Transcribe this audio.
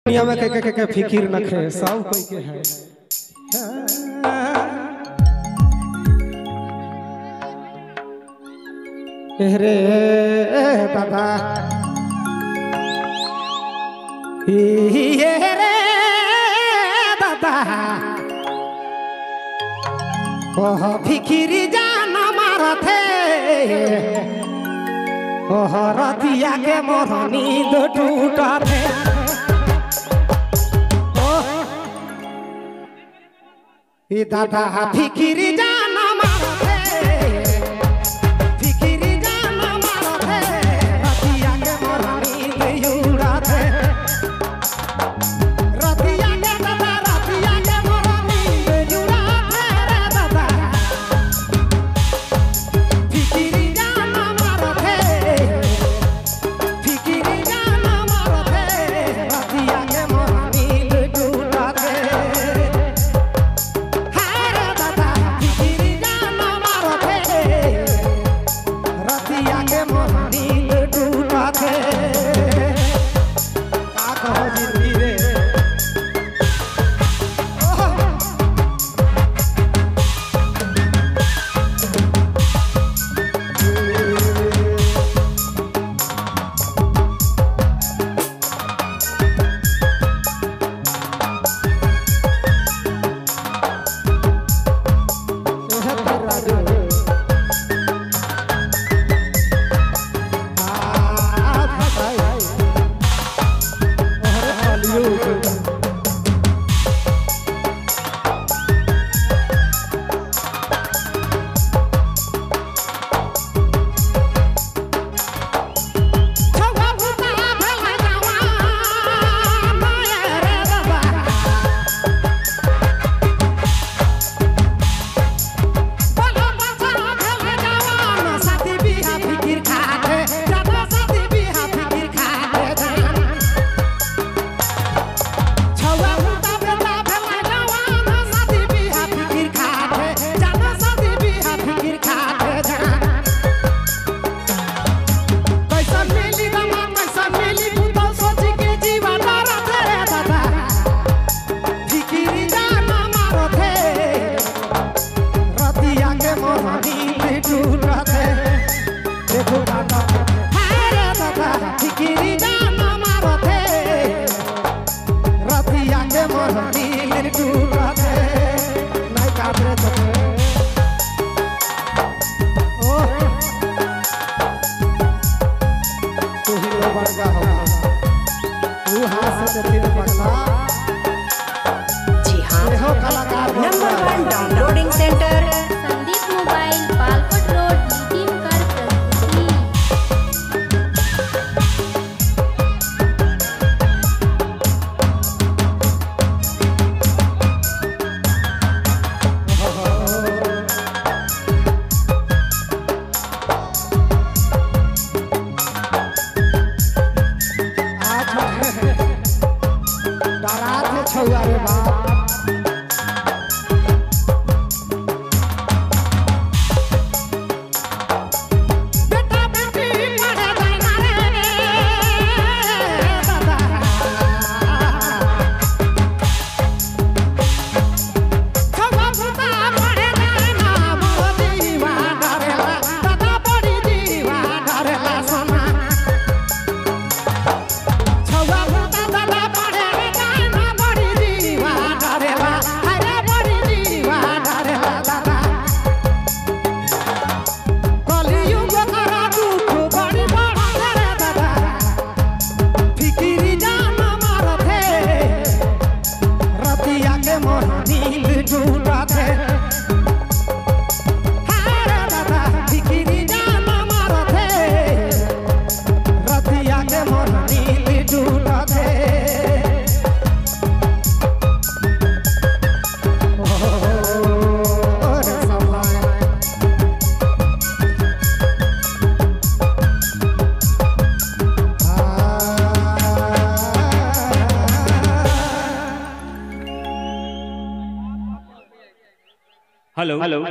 दुनिया में के फिकिर नखे सब कोई के है रे दादा ये रे दादा ओह फिकिरी जान मारथे ओह रतिया के मोर नींद टूटथे ई दादा फिकिरी जान मारथे फिकिरी जान मारथे रतिया के मोर नींद उड़ाथे रतिया के दादा रतिया के मोर नींद उड़ाथे रे दादा फिकिरी जान मारथे फिकिरी जान मारथे रतिया के मोर नींद उड़ाथे जी हाँ, number 1 downloading centre Sandeep mobile Palkot road Nitin कर प्रस्तुति छुआ रे बाप हेलो।